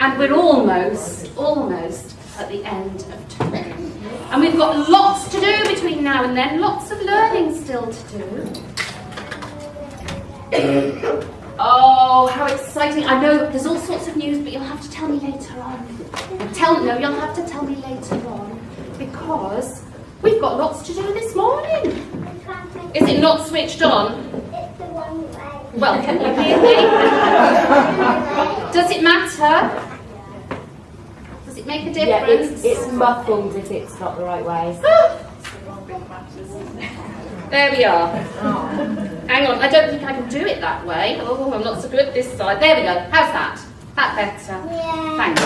And we're almost at the end of term. And we've got lots to do between now and then, lots of learning still to do. Oh, how exciting. I know there's all sorts of news, but you'll have to tell me later on. You'll have to tell me later on, because we've got lots to do this morning. Is it not switched on? It's the one way. Well, can you hear me? Does it matter? Does it make a difference? Yeah, it's muffled if it's not the right way. There we are. Hang on, I don't think I can do it that way. Oh, I'm not so good this side. There we go. How's that? That better? Yeah. Thank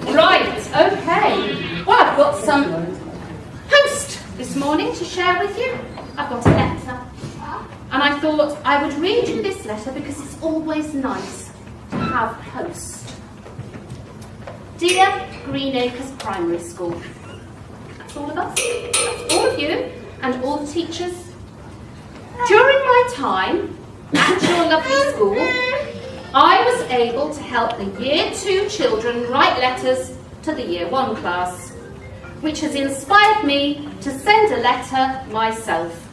you. Right, okay. Well, I've got some post this morning to share with you. I've got a letter. And I thought I would read you this letter because it's always nice to have post. Dear Greenacres Primary School. That's all of us. That's all of you and all the teachers. During my time at your lovely school, I was able to help the Year 2 children write letters to the Year 1 class, which has inspired me to send a letter myself.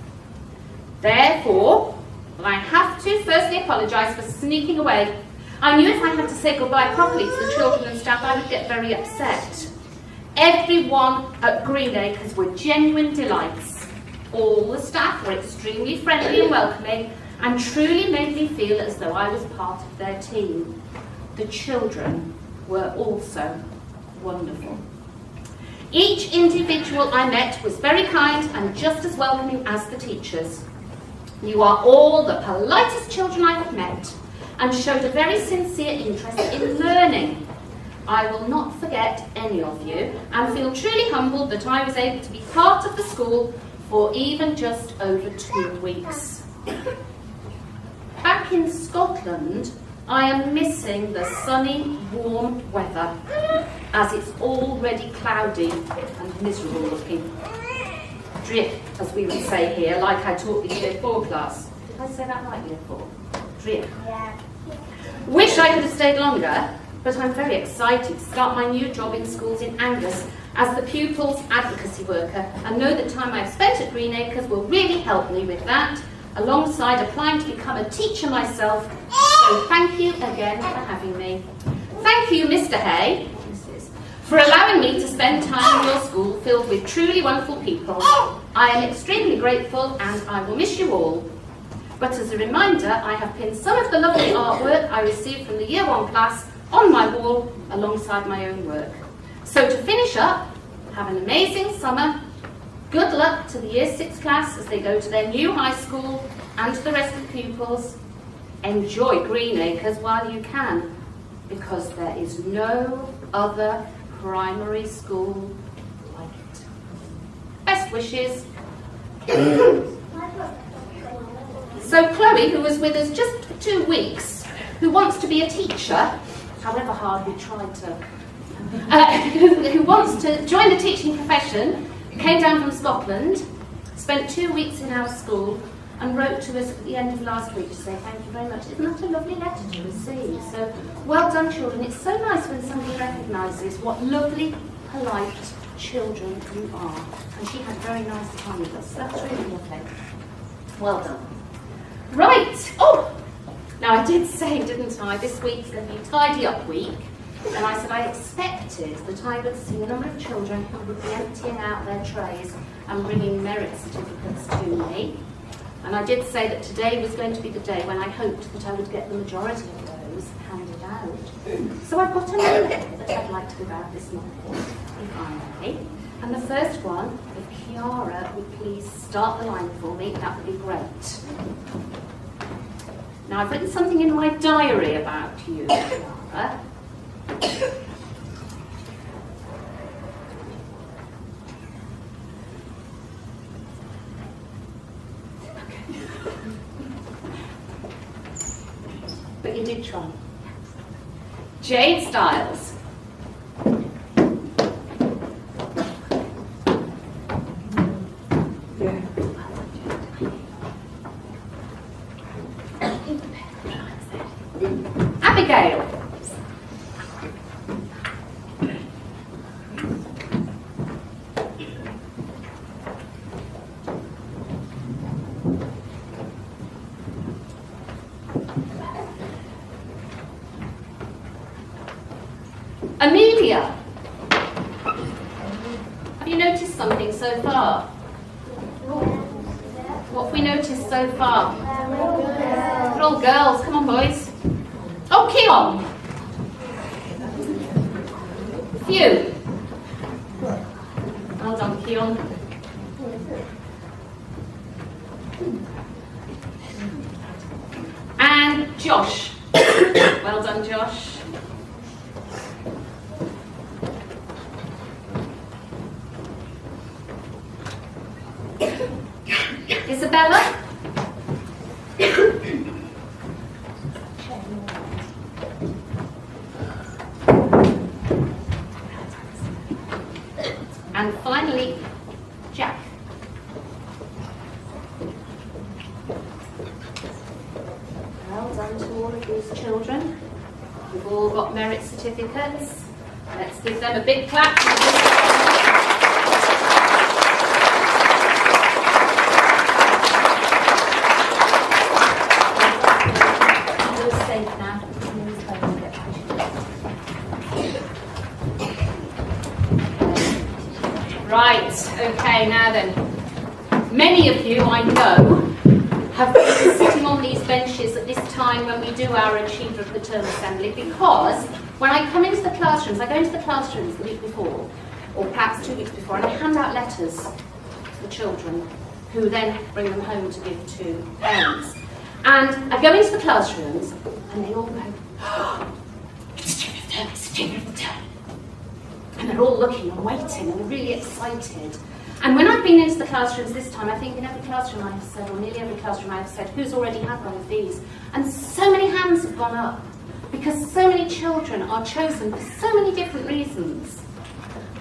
Therefore, I have to firstly apologise for sneaking away. I knew if I had to say goodbye properly to the children and staff, I would get very upset. Everyone at Greenacres were genuine delights. All the staff were extremely friendly and welcoming and truly made me feel as though I was part of their team. The children were also wonderful. Each individual I met was very kind and just as welcoming as the teachers. You are all the politest children I have met and showed a very sincere interest in learning. I will not forget any of you and feel truly humbled that I was able to be part of the school for even just over 2 weeks. Back in Scotland, I am missing the sunny, warm weather, as it's already cloudy and miserable looking. Drip, as we would say here, like I taught the Year 4 class. Did I say that right, Year 4? Drip. Yeah. Wish I could have stayed longer, but I'm very excited to start my new job in schools in Angus as the pupils' advocacy worker, and know the time I've spent at Greenacres will really help me with that, alongside applying to become a teacher myself. So thank you again for having me. Thank you, Mr. Hay, for allowing me to spend time in your school filled with truly wonderful people. I am extremely grateful and I will miss you all. But as a reminder, I have pinned some of the lovely artwork I received from the Year 1 class on my wall alongside my own work. So to finish up, have an amazing summer. Good luck to the Year 6 class as they go to their new high school and to the rest of the pupils. Enjoy Greenacres while you can, because there is no other primary school like it. Best wishes. So Chloe, who was with us just for 2 weeks, who wants to be a teacher, however hard we tried to, who wants to join the teaching profession, came down from Scotland, spent 2 weeks in our school, and wrote to us at the end of last week to say thank you very much. Isn't that a lovely letter to receive? So well done, children. It's so nice when somebody recognises what lovely, polite children you are. And she had a very nice time with us. That's really lovely. Well done. Right. Oh, now I did say, didn't I, this week's going to be tidy up week. And I said I expected that I would see a number of children who would be emptying out their trays and bringing merit certificates to me. And I did say that today was going to be the day when I hoped that I would get the majority of those handed out. So I've got a note that I'd like to give out this morning, if I may. And the first one, if Kiara would please start the line for me, that would be great. Now I've written something in my diary about you, Kiara. But you did try. Jade Styles. Yeah. Abigail. Amelia. Have you noticed something so far? What have we noticed so far? They're all girls. Come on, boys. Oh, Keon. Phew. Well done, Keon. And Josh. Well done, Josh. Isabella? And finally, Jack. Well done to all of these children. You've all got merit certificates. Let's give them a big clap. Right, okay, now then. Many of you, I know, have been sitting on these benches at this time when we do our Achiever of the Term Assembly, because when I come into the classrooms, I go into the classrooms the week before, or perhaps 2 weeks before, and I hand out letters to the children, who then bring them home to give to parents. And I go into the classrooms, and they all go, oh, it's Achiever of the Term, it's Achiever of the Term. And they're all looking and waiting and really excited. And when I've been into the classrooms this time, I think in every classroom I have said, or nearly every classroom I have said, who's already had one of these? And so many hands have gone up, because so many children are chosen for so many different reasons.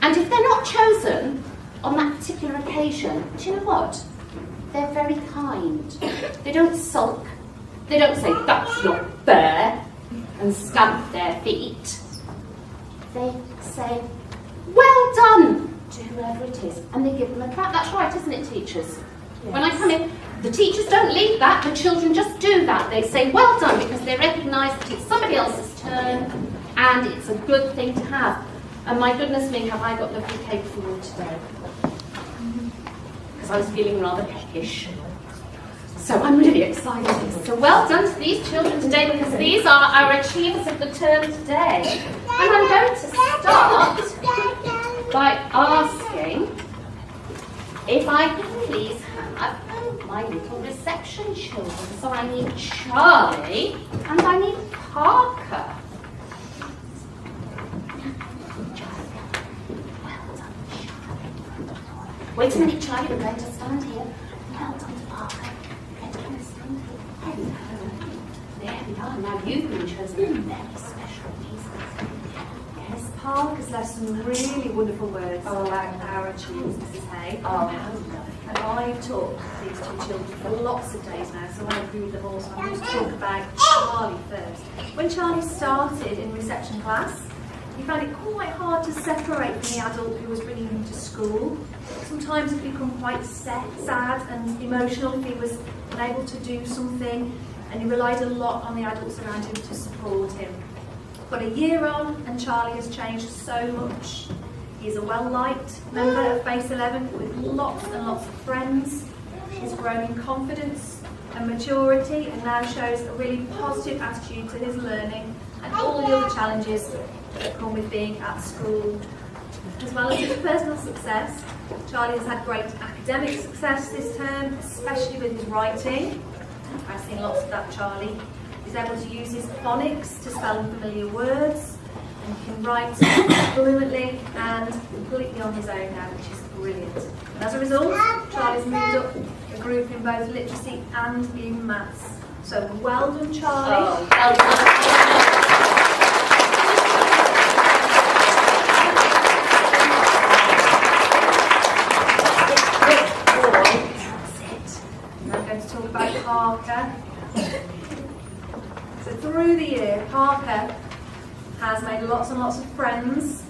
And if they're not chosen on that particular occasion, do you know what? They're very kind. They don't sulk. They don't say, that's not fair, and stamp their feet. They say, well done to whoever it is, and they give them a clap. That's right, isn't it, teachers? Yes. When I come in, the teachers don't leave that, the children just do that. They say well done because they recognise that it's somebody else's turn and it's a good thing to have. And my goodness me, have I got lovely cake for you today. Because I was feeling rather peckish. So I'm really excited. So well done to these children today, because these are our achievers of the term today. And I'm going to start if I can please have my little reception children. So I need Charlie and I need Parker. Wait a minute, Charlie, we're going to stand here. Well done to Parker. We're going to stand here. Hello. There we are. Now you've been chosen very special pieces. Miss Parker's left some really wonderful words about our achievements, Mrs. Hay. Oh, how lovely. And I've taught these two children for lots of days now, so I agree with them all. So I'm going to talk about Charlie first. When Charlie started in reception class, he found it quite hard to separate from the adult who was bringing him to school. Sometimes he'd become quite sad and emotional if he was unable to do something, and he relied a lot on the adults around him to support him. But a year on, and Charlie has changed so much. He's a well-liked member of Base 11 with lots and lots of friends. He's grown in confidence and maturity and now shows a really positive attitude to his learning and all the other challenges that come with being at school. As well as his personal success, Charlie has had great academic success this term, especially with his writing. I've seen lots of that, Charlie. He's able to use his phonics to spell unfamiliar words, and he can write fluently and completely on his own now, which is brilliant. And as a result, Charlie's moved up a group in both literacy and in maths. So well done, Charlie. Oh, well done. I'm going to talk about Parker. So through the year, Parker has made lots and lots of friends.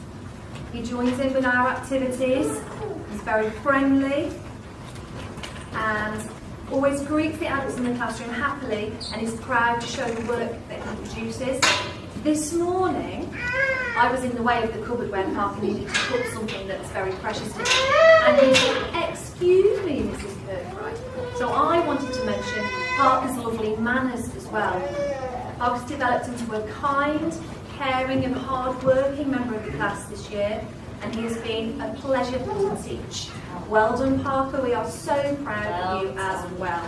He joins in with our activities. He's very friendly and always greets the adults in the classroom happily, and is proud to show the work that he produces. This morning, I was in the way of the cupboard when Parker needed to put something that's very precious to him, and he said, "Excuse me, Mrs. Kirkbride." So I wanted to mention Parker's lovely manners as well. Parker's developed into a kind, caring and hard-working member of the class this year, and he has been a pleasure to teach. Well done, Parker. We are so proud of you as well.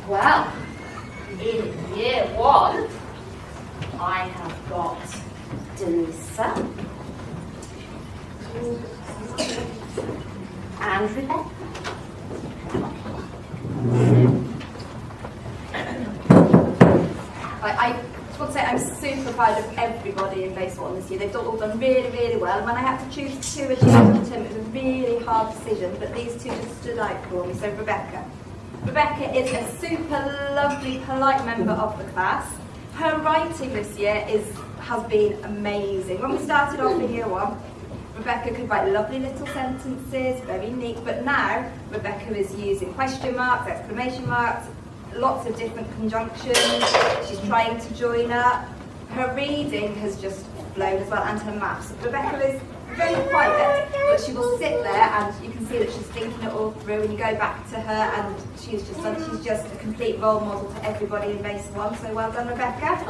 Well, in year one, I have got Denisa and Rebecca. I just want to say I'm super proud of everybody in Base 1 this year. They've all done really, really well. And when I had to choose two achievement term, it was a really hard decision, but these two just stood out for me. So Rebecca. Rebecca is a super lovely, polite member of the class. Her writing this year has been amazing. When we started off in year one, Rebecca could write lovely little sentences, very neat, but now Rebecca is using question marks, exclamation marks, lots of different conjunctions. She's trying to join up. Her reading has just flown as well, and her maths. Rebecca is very quiet, but she will sit there and you can see that she's thinking it all through, and you go back to her and she's just a complete role model to everybody in Base 1. So well done, Rebecca.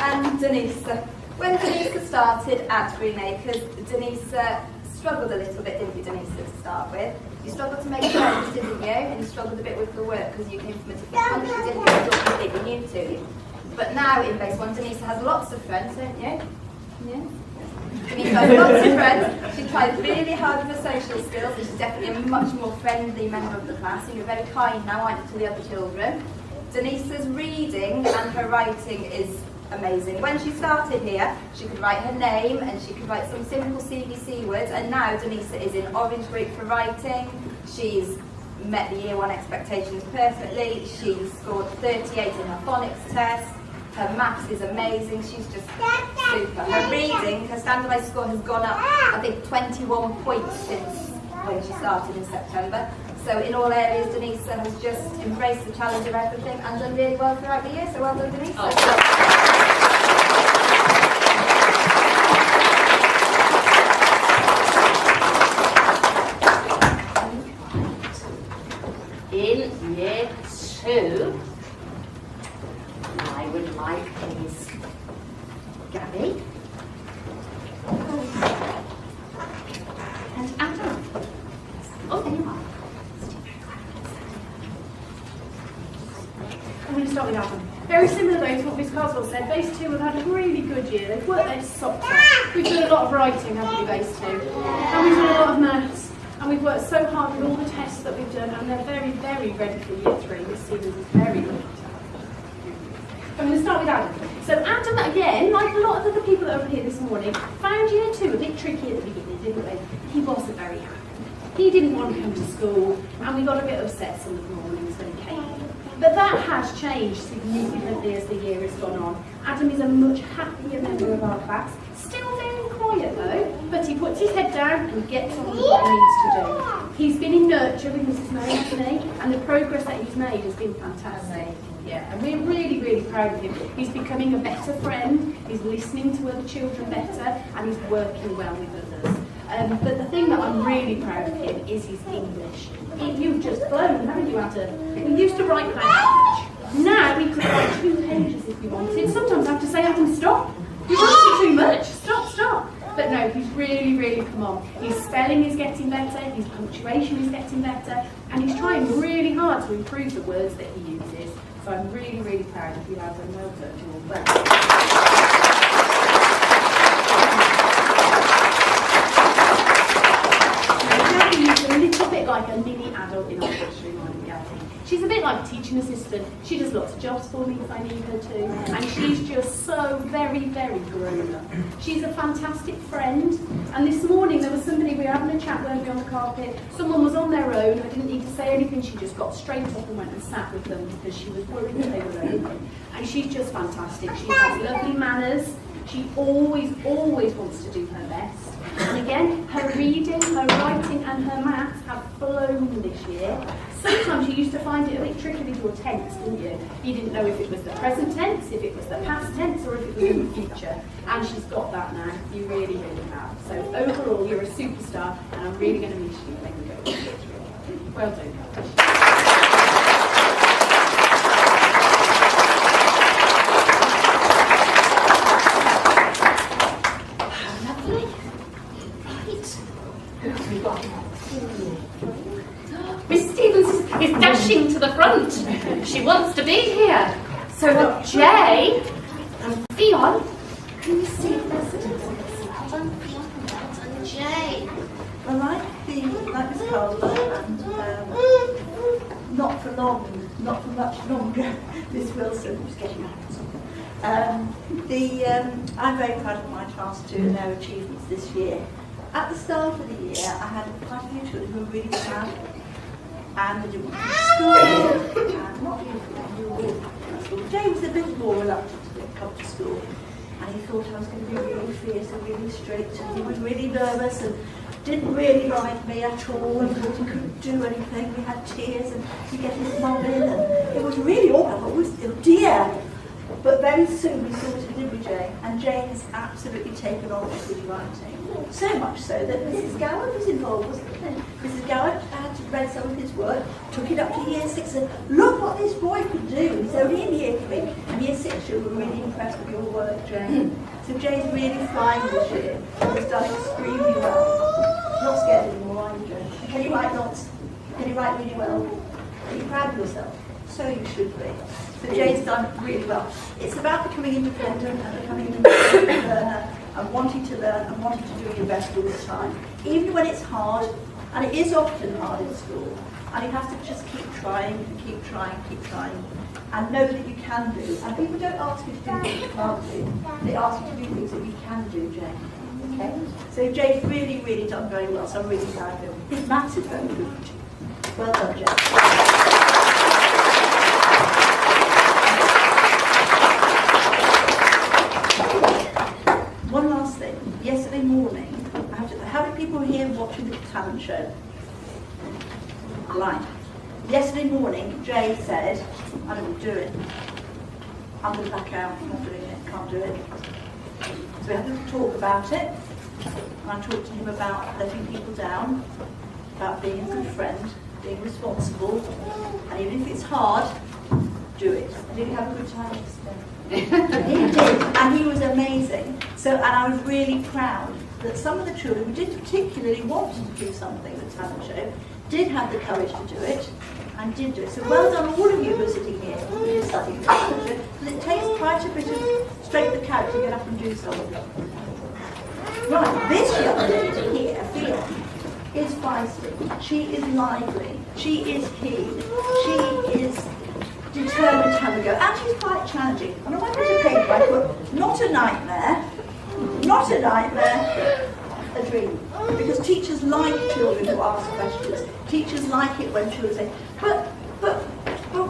And Denisa. When Denisa started at Greenacres, Denisa struggled a little bit, didn't you, Denisa, to start with? You struggled to make friends, didn't you? And you struggled a bit with the work because you came from a different country, didn't you? It was all completely new to you. But now in Base 1, Denisa has lots of friends, don't you? Yeah. Denisa has lots of friends. She tried really hard with her social skills, and she's definitely a much more friendly member of the class. And you're very kind now, aren't you, to the other children? Denisa's reading and her writing is amazing. When she started here, she could write her name and she could write some simple CBC words, and now Denisa is in Orange Group for writing. She's met the year one expectations perfectly. She's scored 38 in her phonics test. Her maths is amazing. She's just super. Her reading, her standardised score has gone up, I think, 21 points since when she started in September. So in all areas, Denise has just embraced the challenge of everything and done really well throughout the year. So well done, Denise. In year 2, I would like is Gabby and Adam. Oh, there you are. I'm going to start with Adam. Very similar though to what Miss Carswell said. Base 2 have had a really good year. They've worked their socks off. We've done a lot of writing, haven't we, Base 2? And we've done a lot of maths. And we've worked so hard with all the tests that we've done, and they're very, very ready for year 3. This season is very lucky to have. I'm going to start with Adam. So Adam, again, like a lot of other people that were here this morning, found year 2 a bit tricky at the beginning, didn't we? He wasn't very happy. He didn't want to come to school, and we got a bit upset some of the mornings when he came. But that has changed significantly as the year has gone on. Adam is a much happier member of our class. Still very quiet though, but he puts his head down and gets on with what he needs to do. He's been in nurture with Mrs. May, hasn't he? And the progress that he's made has been fantastic. Yeah, and we're really, really proud of him. He's becoming a better friend, he's listening to other children better, and he's working well with others. But the thing that I'm really proud of him is his English. You've just blown, haven't you, Adam? We used to write by page. Now we could write 2 pages if we wanted. Sometimes I have to say, Adam, stop. You're writing too much. Stop. But no, he's really, really come on. His spelling is getting better, his punctuation is getting better, and he's trying really hard to improve the words that he uses. So I'm really, really proud of you, Adam. Well done. You're well. She's a little bit like a mini adult in our classroom, aren't we, Abby? She's a bit like a teaching assistant. She does lots of jobs for me if I need her to, and she's just so very, very grown up. She's a fantastic friend, and this morning there was somebody, we were having a chat, weren't we, on the carpet. Someone was on their own. I didn't need to say anything. She just got straight up and went and sat with them because she was worried that they were lonely. And she's just fantastic. She has lovely manners. She always wants to do her best. And again, her reading, her writing and her maths have flown this year. Sometimes you used to find it a bit tricky with your tense, didn't you? You didn't know if it was the present tense, if it was the past tense, or if it was in the future. And she's got that now. You really, really have. So overall, you're a superstar, and I'm really going to miss you when you go. Well done. Miss Stevens is dashing to the front. She wants to be here. So Jay and Theon, can you see the residents? Well done, Theon. Well done, Jay. I like Miss Caldwell and not for much longer, Miss Wilson, who's getting out. I'm very proud of my class too and their achievements this year. At the start of the year, I had quite a few children who were really proud and they didn't want to go to school and not really good at school. Jay was a bit more reluctant to come to school and he thought I was going to be really fierce and really strict and he was really nervous and didn't really like me at all and thought he couldn't do anything. We had tears and he'd get his mum in and it was really awful. I thought, oh dear. But very soon we sorted, didn't we, Jay? And Jay has absolutely taken on with his writing. So much so that Mrs. Gowan was involved, wasn't she? Mrs. Gowan had read some of his work, took it up to year 6 and look what this boy could do. He's only in year 3 and year 6 you were really impressed with your work, Jay. So Jay's really flying this year. He's done extremely well. Not scared anymore, are you, Jay? Can you write notes? Can you write really well? Are you proud of yourself? So you should be. So Jay's done really well. It's about becoming independent and becoming an independent learner and wanting to learn and wanting to do your best all the time. Even when it's hard, and it is often hard in school, and you have to just keep trying, and know that you can do. And people don't ask you to do things you can't do. They ask you to do things that you can do, Jay. Okay? So Jay's really, really done very well, so I'm really proud of him. His maths is very good. Well done, Jay. One last thing. Yesterday morning, how many people were here watching the talent show? Right. Yesterday morning, Jay said, I don't want to do it. I'm going to back out. I'm not doing it. Can't do it. So we had to talk about it. And I talked to him about letting people down, about being a good friend, being responsible, and even if it's hard, do it. And did he have a good time yesterday? He did, and he was amazing. So, and I was really proud that some of the children who didn't particularly want to do something, the talent show, did have the courage to do it, and did do it. So well done all of you who are sitting here, who are studying the talent show, because it takes quite a bit of strength of character to get up and do something. Right, this young lady here, Fiona, is feisty. She is lively. She is keen. She is determined to have a go. And she's quite challenging. And I went to paper, I put, not a nightmare, a dream. Because teachers like children who ask questions. Teachers like it when children say, but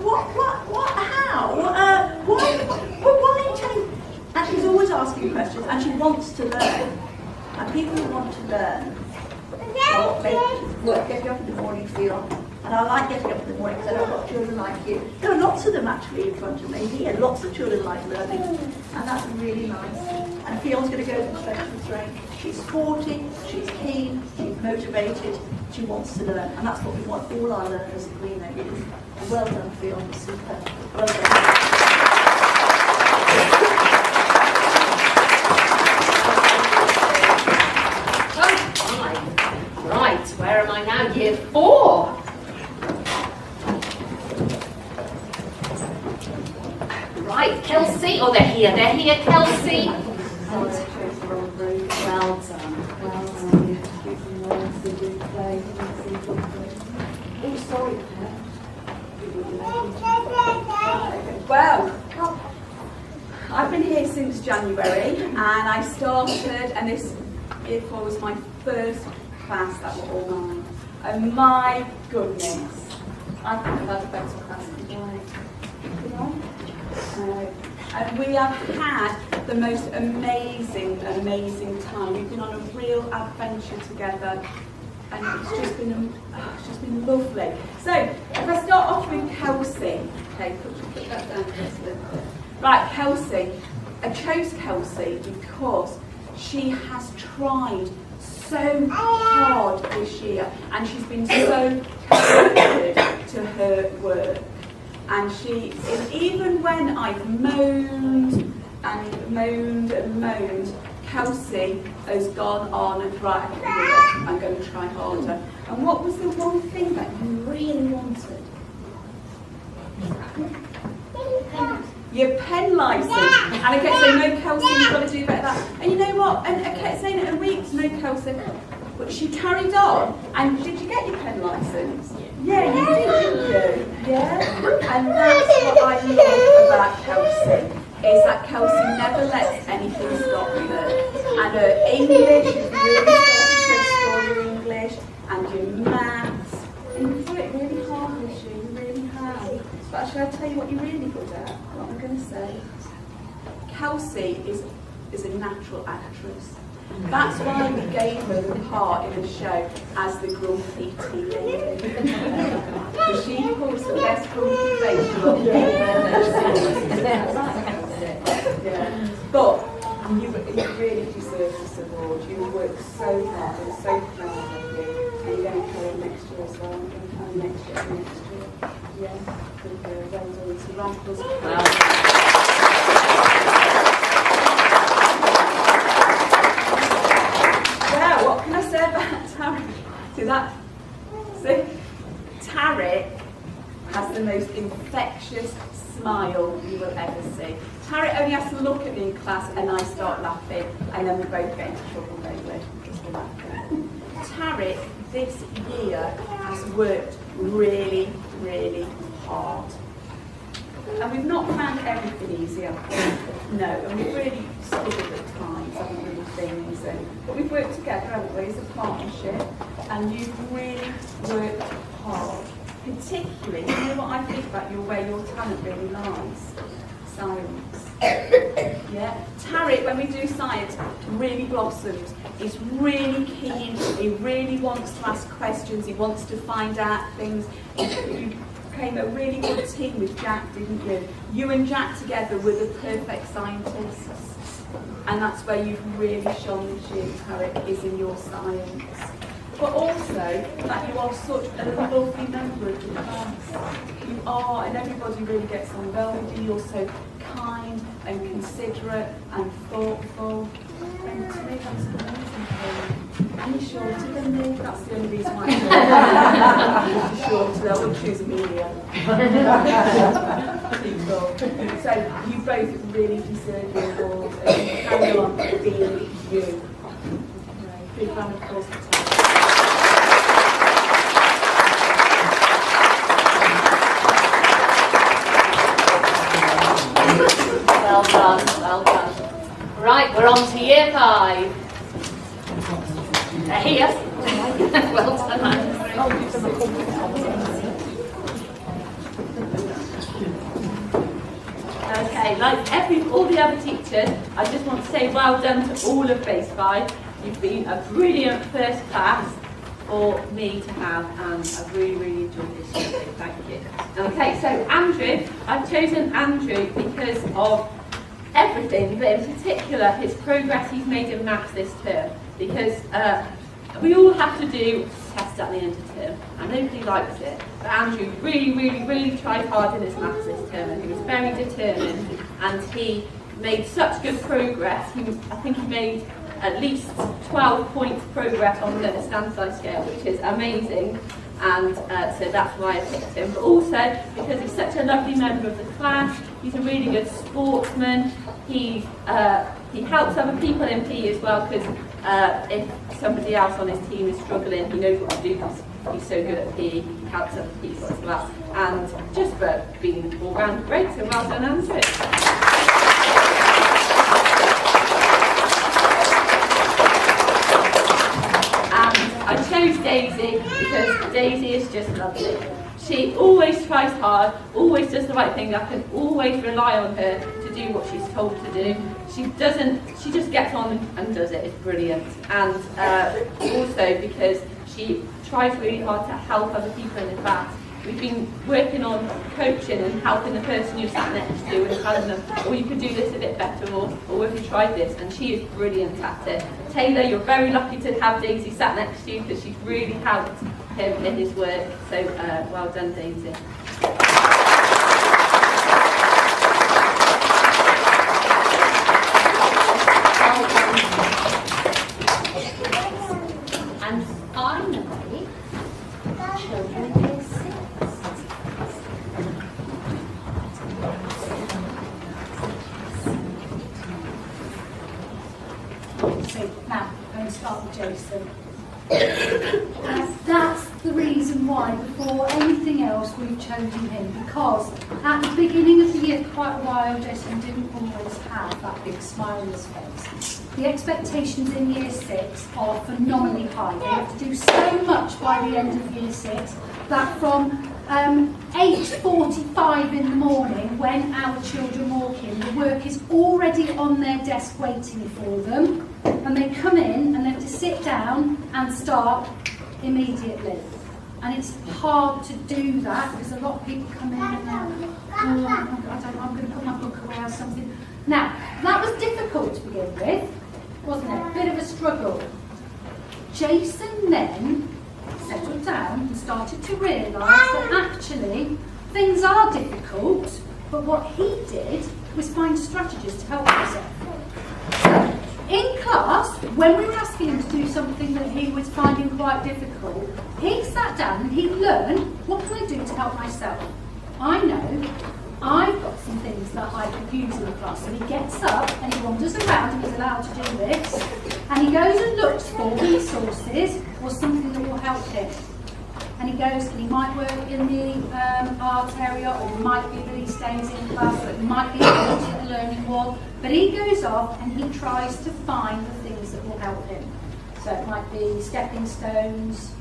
what, how? Why are you telling? And she's always asking questions, and she wants to learn. And people who want to learn are what make get you up in the morning feel. And I like getting up in the morning because I know I've got children like you. There are lots of them actually in front of me here. Lots of children like learning. And that's really nice. And Fiona's going to go to the stretch and train. She's sporty, she's keen, she's motivated, she wants to learn. And that's what we want all our learners at Green Acres. And well done, Fiona, super. Well done. Right, where am I now? Year 4. Right, Kelsey. Oh, they're here, Kelsey. Well done. Oh, sorry. Well, I've been here since January, and I started, and this year 4 was my first class that were all mine. And my goodness, I think I've had a better class than and we have had the most amazing time. We've been on a real adventure together, and it's just been lovely. So, if I start off with Kelsey, okay, put that down, Kelsey. Right, Kelsey. I chose Kelsey because she has tried so hard this year, and she's been so committed to her work. And even when I've moaned, Kelsey has gone on and right, I can do it. I'm going to try harder. And what was the one thing that you really wanted? Your pen licence. And I kept saying, no, Kelsey, you've got to do better than that. And you know what? And I kept saying it in weeks, no, Kelsey. But she carried on. And did you get your pen licence? Yeah, you did, didn't you? Yeah? And that's what I love about Kelsey, is that Kelsey never lets anything stop her. And her English, you've really started to explore your English, and your maths. And you've worked really hard this year, you really have. But actually, I'll tell you what you're really good at, what I'm going to say. Kelsey is a natural actress. That's why we gave her the part in the show as the grumpy tea lady. Because she pulls the best grumpy face you'll yeah. But you really deserve this award. You worked so hard and so proud of you. And you're going to carry on next year as well. I'm going to carry next year. Yeah. Good, well done. So round of applause. What can I say about Tarek? See, Tarek has the most infectious smile you will ever see. Tarek only has to look at me in class and I start laughing, and then we both get into trouble, don't we? Just for laughing. Tarek this year has worked really, really hard. And we've not found everything easy, have we? No, and we've really struggled at times, haven't we, with things. But we've worked together, haven't we, as a partnership, and you've really worked hard. Particularly, you know what I think about your talent really lies? Science. Yeah, Tarek, when we do science, really blossoms. He's really keen. He really wants to ask questions. He wants to find out things. You became a really good team with Jack, didn't you? You and Jack together were the perfect scientists. And that's where you've really shone this year, Tarek, is in your science. But also that you are such a lovely member of the class. You are, and everybody really gets on well with you. You're so kind and considerate and thoughtful. And to me, that's amazing for you. And you're shorter than me. That's the only reason why I'm shorter. I would choose Amelia. So you both really deserve your awards and carry on being you. Big round of applause for Tarek. Well done, well done. Right, we're on to year 5. They're here. Well done. Okay, like all the other teachers, I just want to say well done to all of Base 5. You've been a brilliant first class for me to have, and I've really, really enjoyed this year, so thank you. Okay, so Andrew, I've chosen Andrew because of everything, but in particular his progress he's made in maths this term, because we all have to do tests at the end of term, and nobody likes it, but Andrew really, really, really tried hard in his maths this term, and he was very determined, and he made such good progress. I think he made at least 12 points progress on the standardised scale, which is amazing, and so that's why I picked him. But also because he's such a lovely member of the class, he's a really good sportsman, he helps other people in PE as well, because if somebody else on his team is struggling, he knows what to do because he's so good at PE, he helps other people as well. And just for being all round great, so well done, Andrew. I chose Daisy because Daisy is just lovely. She always tries hard, always does the right thing. I can always rely on her to do what she's told to do. She just gets on and does it. It's brilliant. And also because she tries really hard to help other people in the class. We've been working on coaching and helping the person you sat next to and telling them, oh, you could do this a bit better, or have you tried this? And she is brilliant at it. Taylor, you're very lucky to have Daisy sat next to you because she's really helped him in his work. So well done, Daisy. And finally, children in year 6. So now, I'm going to start with Jason. That's the reason why, before anything else, we've chosen him, because at the beginning of the year, for quite a while, Jason didn't always have that big smile on his face. The expectations in year 6 are phenomenally high. They have to do so much by the end of year 6 that from 8:45 in the morning, when our children walk in, the work is already on their desk waiting for them, and they come in and they have to sit down and start immediately. And it's hard to do that because a lot of people come in and they're, I'm going to put my book away or something. Now, that was difficult to begin with, wasn't it? A bit of a struggle. Jason then settled down and started to realise that actually things are difficult, but what he did was find strategies to help himself. In class, when we were asking him to do something that he was finding quite difficult, he sat down and he learned, what can I do to help myself? I know I've got some things that I could use in the class. So he gets up and he wanders around and he's allowed to do this. And he goes and looks for resources or something that will help him. And he goes and he might work in the art area, or it might be that he stays in class, or it might be at the learning wall. But he goes off and he tries to find the things that will help him. So it might be stepping stones,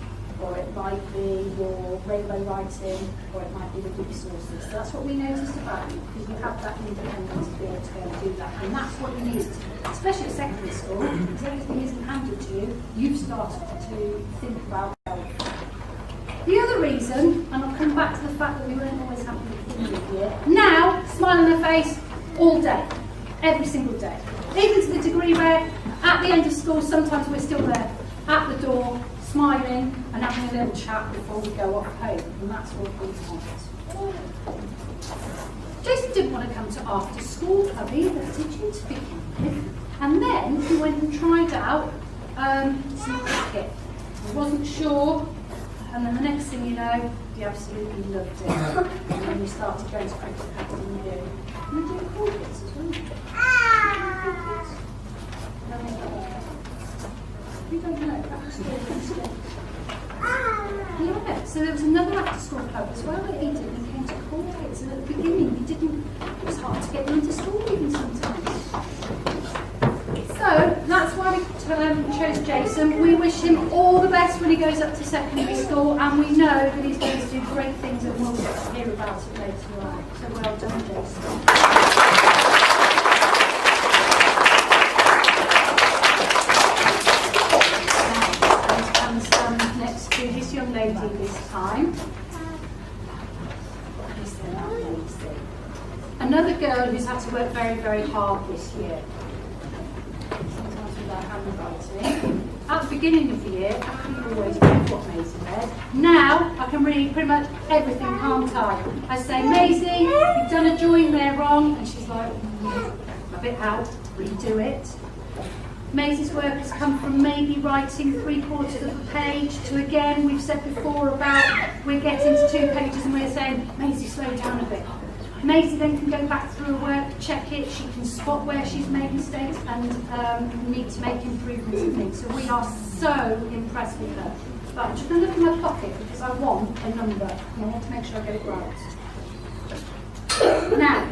or it might might be your rainbow writing, or it might be the resources. So that's what we noticed about you, because you have that independence to be able to go and do that. And that's what you need, especially at secondary school, because everything isn't handed to you. You've started to think about health. The other reason, and I'll come back to the fact that we weren't always happy at the beginning of the year, now, smile on their face all day, every single day. Even to the degree where at the end of school, sometimes we're still there at the door, smiling and having a little chat before we go off home. And that's what we want. Jason didn't want to come to after school club either, did you, to begin with? And then he went and tried out some cricket. He wasn't sure. And then the next thing you know, he absolutely loved it. And then we started going to cricket academy. And we do crickets as well. We don't know. Yeah, so there was another after school club as well that he did. He came to Corngates, and at the beginning it was hard to get him into school even sometimes. So that's why we chose Jason. We wish him all the best when he goes up to secondary school, and we know that he's going to do great things, and we'll hear about it later on. So well done, Jason. Next to this young lady this time. Another girl who's had to work very, very hard this year. Sometimes with our handwriting. At the beginning of the year, I couldn't always read what Maisie read. Now, I can read pretty much everything, can't I? I say, Maisie, you've done a join there wrong. And she's like, a bit out, redo it. Maisie's work has come from maybe writing 3/4 of a page to, again, we've said before about we're getting to 2 pages and we're saying, Maisie, slow down a bit. Maisie then can go back through her work, check it, she can spot where she's made mistakes and need to make improvements and things. So we are so impressed with her. But I'm just going to look in my pocket because I want a number and I want to make sure I get it right. Now,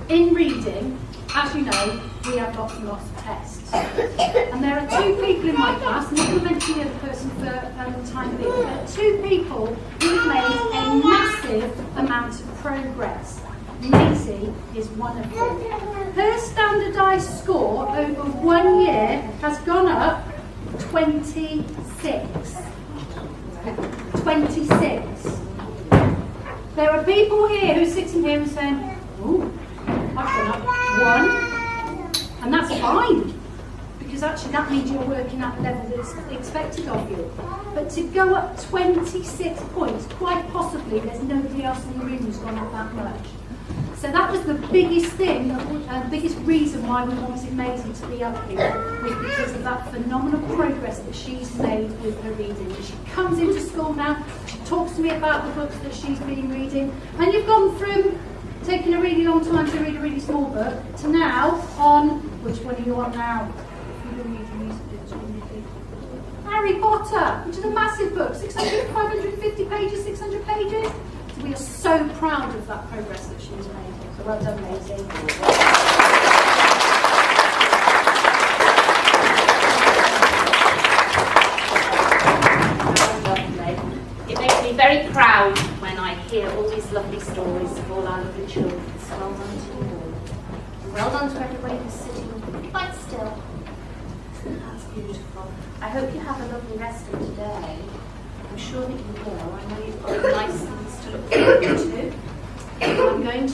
in reading, as you know, we have lots and lots of tests. And there are 2 people in my class, and I'm going to mention the other person for the time being. There are 2 people who have made a massive amount of progress. Maisie is one of them. Her standardised score over 1 year has gone up 26. 26. There are people here who are sitting here and saying, ooh, I've gone up 1, and that's fine, because actually that means you're working at the level that's expected of you. But to go up 26 points, quite possibly there's nobody else in the room who's gone up that much. So that was the biggest thing, the biggest reason why we wanted Maisie to be up here, was because of that phenomenal progress that she's made with her reading. And she comes into school now, she talks to me about the books that she's been reading, and you've gone from taking a really long time to read a really small book to now on, which one are you on now? Harry Potter, which is a massive book, 600, 550 pages, 600 pages. So we are so proud of that progress that she's made. So well done, Maisie. Lovely. It makes me very proud when I hear all these lovely stories of all our lovely children. So well done to you all. Well done to everybody who's sitting quite still. That's beautiful. I hope you have a lovely rest of today. I'm sure that you will. I know you've got nice things to look forward to. I'm going to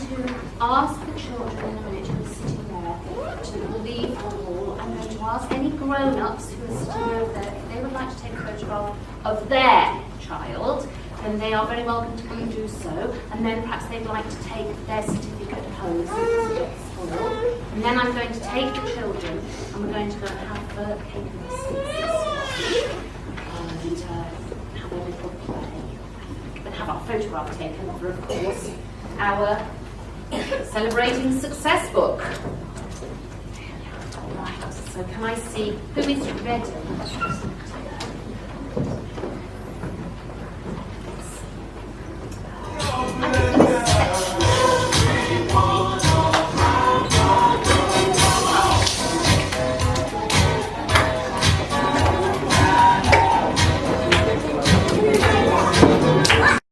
ask the children in a minute who are sitting there to leave the hall. I'm going to ask any grown-ups who are sitting over there if they would like to take a photograph of their child, then they are very welcome to come and do so. And then perhaps they'd like to take their certificate home so it doesn't get spoiled. And then I'm going to take the children and we're going to go and have a cake and biscuits and have a little play. And have our photograph taken for, of course, our Celebrating Success book. Right, so can I see who is ready?